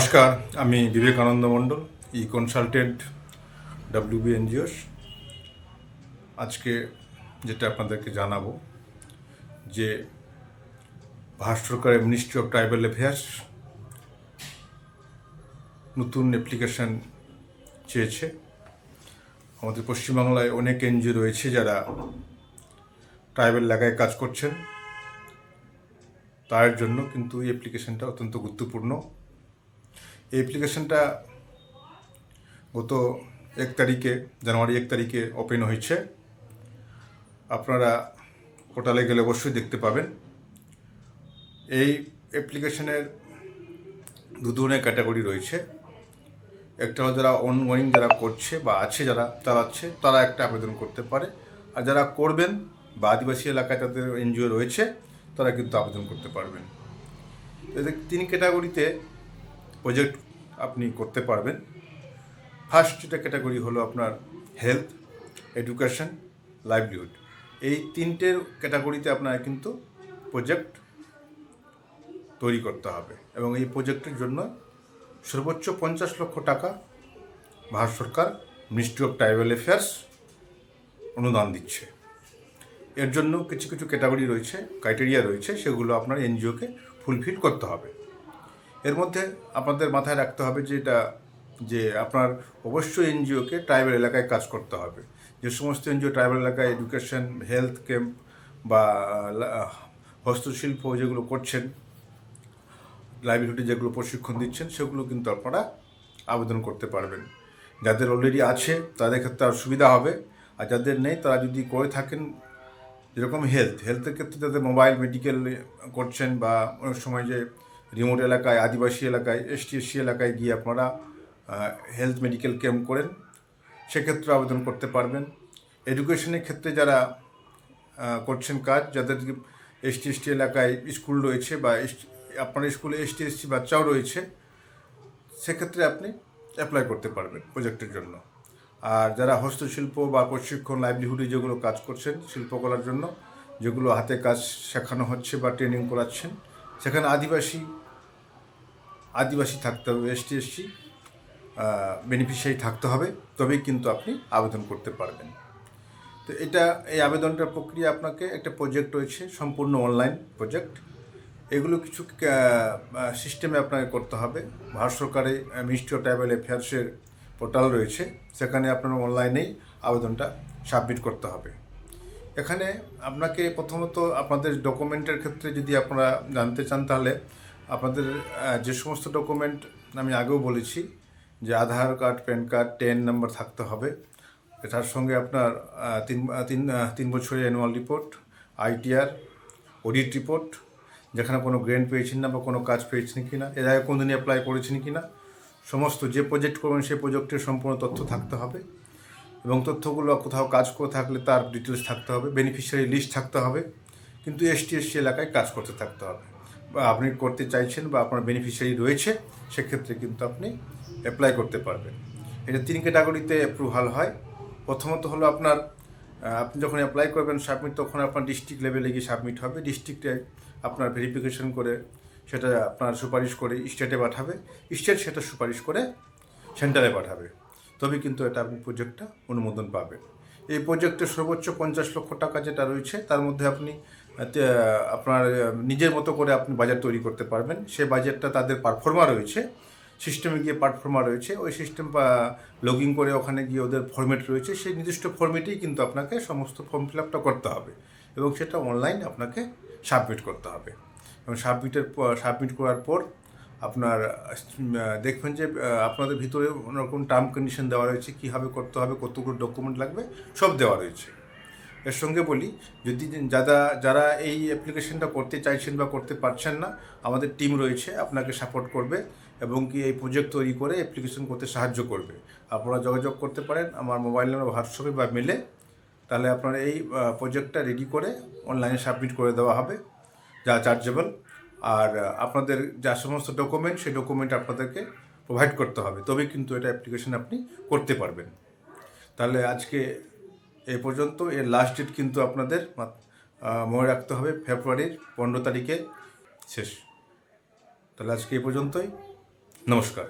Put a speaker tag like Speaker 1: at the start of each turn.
Speaker 1: নমস্কার, আমি বিবেকানন্দ মণ্ডল, ই consultant, WB NGOs. আজকে যেটা আপনাদেরকে জানাবো যে ভারত সরকারের মিনিস্ট্রি অফ ট্রাইবাল অ্যাফেয়ার্স নতুন অ্যাপ্লিকেশান চেয়েছে। আমাদের পশ্চিমবাংলায় অনেক এনজিও রয়েছে যারা ট্রাইবাল এলাকায় কাজ করছেন, তার জন্য কিন্তু এই অ্যাপ্লিকেশানটা অত্যন্ত গুরুত্বপূর্ণ। এই অ্যাপ্লিকেশানটা গত জানুয়ারি 1 তারিখে ওপেন হয়েছে। আপনারা পোর্টালে গেলে অবশ্যই দেখতে পাবেন। এই অ্যাপ্লিকেশনের দু ধরনের ক্যাটাগরি রয়েছে। একটা হলো যারা অনগোয়িং যারা করছে বা আছে যারা চালাচ্ছে, তারা একটা আবেদন করতে পারে। আর যারা করবেন বা আদিবাসী এলাকায় তাদের এনজিও রয়েছে, তারা কিন্তু আবেদন করতে পারবেন। এদের 3 ক্যাটাগরিতে প্রজেক্ট আপনি করতে পারবেন। ফার্স্ট যেটা ক্যাটাগরি হলো আপনার হেলথ, এডুকেশন, লাইভলিহুড। এই 3টের ক্যাটাগরিতে আপনার কিন্তু প্রজেক্ট তৈরি করতে হবে এবং এই প্রজেক্টের জন্য সর্বোচ্চ 50 লক্ষ টাকা ভারত সরকার মিনিস্ট্রি অফ ট্রাইবাল অ্যাফেয়ার্স অনুদান দিচ্ছে। এর জন্য কিছু কিছু ক্যাটাগরি রয়েছে, ক্রাইটেরিয়া রয়েছে, সেগুলো আপনার এনজিওকে ফুলফিল করতে হবে। এর মধ্যে আপনাদের মাথায় রাখতে হবে যে আপনার অবশ্যই এনজিওকে ট্রাইবাল এলাকায় কাজ করতে হবে। যে সমস্ত এনজিও ট্রাইবাল এলাকায় এডুকেশন, হেলথ ক্যাম্প বা হস্তশিল্প যেগুলো করছেন, লাইভলিহুডে যেগুলো প্রশিক্ষণ দিচ্ছেন, সেগুলো কিন্তু আপনারা আবেদন করতে পারবেন। যাদের অলরেডি আছে তাদের ক্ষেত্রে আর সুবিধা হবে, আর যাদের নেই তারা যদি করে থাকেন, যেরকম হেলথের ক্ষেত্রে যাদের মোবাইল মেডিকেল করছেন বা অনেক সময় যে রিমোট এলাকায়, আদিবাসী এলাকায়, ST/SC এলাকায় গিয়ে আপনারা হেলথ মেডিকেল ক্যাম্প করেন, সেক্ষেত্রে আবেদন করতে পারবেন। এডুকেশনের ক্ষেত্রে যারা করছেন কাজ, যাদের ST/SC এলাকায় স্কুল রয়েছে বা আপনার স্কুলে ST/SC বাচ্চাও রয়েছে, সেক্ষেত্রে আপনি অ্যাপ্লাই করতে পারবেন প্রজেক্টের জন্য। আর যারা হস্তশিল্প বা প্রশিক্ষণ, লাইভলিহুডে যেগুলো কাজ করছেন শিল্পকলার জন্য, যেগুলো হাতে কাজ শেখানো হচ্ছে বা ট্রেনিং করাচ্ছেন, সেখানে আদিবাসী থাকতে হবে, ST/SC বেনিফিশিয়ারি থাকতে হবে, তবেই কিন্তু আপনি আবেদন করতে পারবেন। তো এই আবেদনটার প্রক্রিয়া, আপনাকে একটা প্রজেক্ট রয়েছে, সম্পূর্ণ অনলাইন প্রজেক্ট। এগুলো কিছু সিস্টেমে আপনাকে করতে হবে। ভারত সরকারের মিনিস্ট্রি অফ ট্রাইবাল অ্যাফেয়ার্সের পোর্টাল রয়েছে, সেখানে আপনার অনলাইনেই আবেদনটা সাবমিট করতে হবে। এখানে আপনাকে প্রথমত আপনাদের ডকুমেন্টের ক্ষেত্রে যদি আপনারা জানতে চান, তাহলে আপনাদের যে সমস্ত ডকুমেন্ট আমি আগেও বলেছি, যে আধার কার্ড, প্যান কার্ড, 10 নম্বর থাকতে হবে। এটার সঙ্গে আপনার 3 বছরের annual report, ITR, audit report, যেখানে কোনো গ্রেন্ট পেয়েছেন না বা কোনো কাজ পেয়েছেন কি না, এর আগে কোনো দিনই অ্যাপ্লাই করেছেন কি না, সমস্ত যে প্রজেক্ট করবেন সেই প্রজেক্টের সম্পূর্ণ তথ্য থাকতে হবে এবং তথ্যগুলো কোথাও কাজ করে থাকলে তার ডিটেলস থাকতে হবে, বেনিফিশিয়ারি লিস্ট থাকতে হবে, কিন্তু ST/SC এলাকায় কাজ করতে থাকতে হবে বা আপনি করতে চাইছেন বা আপনার বেনিফিশিয়ারি রয়েছে, সেক্ষেত্রে কিন্তু আপনি অ্যাপ্লাই করতে পারবেন। এটা 3 ক্যাটাগরিতে অ্যাপ্রুভাল হয়। প্রথমত হলো আপনি যখন অ্যাপ্লাই করবেন সাবমিট, তখন আপনার ডিস্ট্রিক্ট লেভেলে গিয়ে সাবমিট হবে। ডিস্ট্রিক্টে আপনার ভেরিফিকেশন করে সেটা আপনার সুপারিশ করে স্টেটে পাঠাবে, স্টেট সেটা সুপারিশ করে সেন্টারে পাঠাবে, তবে কিন্তু এটা আপনি প্রজেক্টটা অনুমোদন পাবেন। এই প্রজেক্টের সর্বোচ্চ 50 লক্ষ টাকা যেটা রয়েছে, তার মধ্যে আপনি আপনার নিজের মতো করে আপনি বাজেট তৈরি করতে পারবেন। সে বাজেটটা তাদের পারফর্মা রয়েছে, সিস্টেমে গিয়ে পারফর্মা রয়েছে, ওই সিস্টেম বা লগ ইন করে ওখানে গিয়ে ওদের ফর্মেট রয়েছে, সেই নির্দিষ্ট ফর্মেটেই কিন্তু আপনাকে সমস্ত ফর্ম ফিল আপটা করতে হবে এবং সেটা অনলাইন আপনাকে সাবমিট করতে হবে। এবং সাবমিট করার পর আপনার দেখবেন যে আপনাদের ভিতরে অন্যরকম টার্ম কন্ডিশন দেওয়া রয়েছে, কীভাবে করতে হবে, কতগুলো ডকুমেন্ট লাগবে, সব দেওয়া রয়েছে। এর সঙ্গে বলি, যদি যারা এই অ্যাপ্লিকেশনটা করতে চাইছেন বা করতে পারছেন না, আমাদের টিম রয়েছে, আপনাকে সাপোর্ট করবে এবং কি এই প্রজেক্ট তৈরি করে অ্যাপ্লিকেশন করতে সাহায্য করবে। আপনারা যোগাযোগ করতে পারেন আমার মোবাইল নাম্বার, হোয়াটসঅ্যাপে বা মেলে, তাহলে আপনারা এই প্রজেক্টটা রেডি করে অনলাইনে সাবমিট করে দেওয়া হবে, যা চার্জেবল। আর আপনাদের যা সমস্ত ডকুমেন্ট, সেই ডকুমেন্ট আপনাদেরকে প্রোভাইড করতে হবে, তবেই কিন্তু এটা অ্যাপ্লিকেশন আপনি করতে পারবেন। তাহলে আজকে এই পর্যন্ত। এর লাস্ট ডেট কিন্তু আপনাদের মনে রাখতে হবে ফেব্রুয়ারির 15 তারিখে শেষ। তাহলে আজকে এই পর্যন্তই। নমস্কার।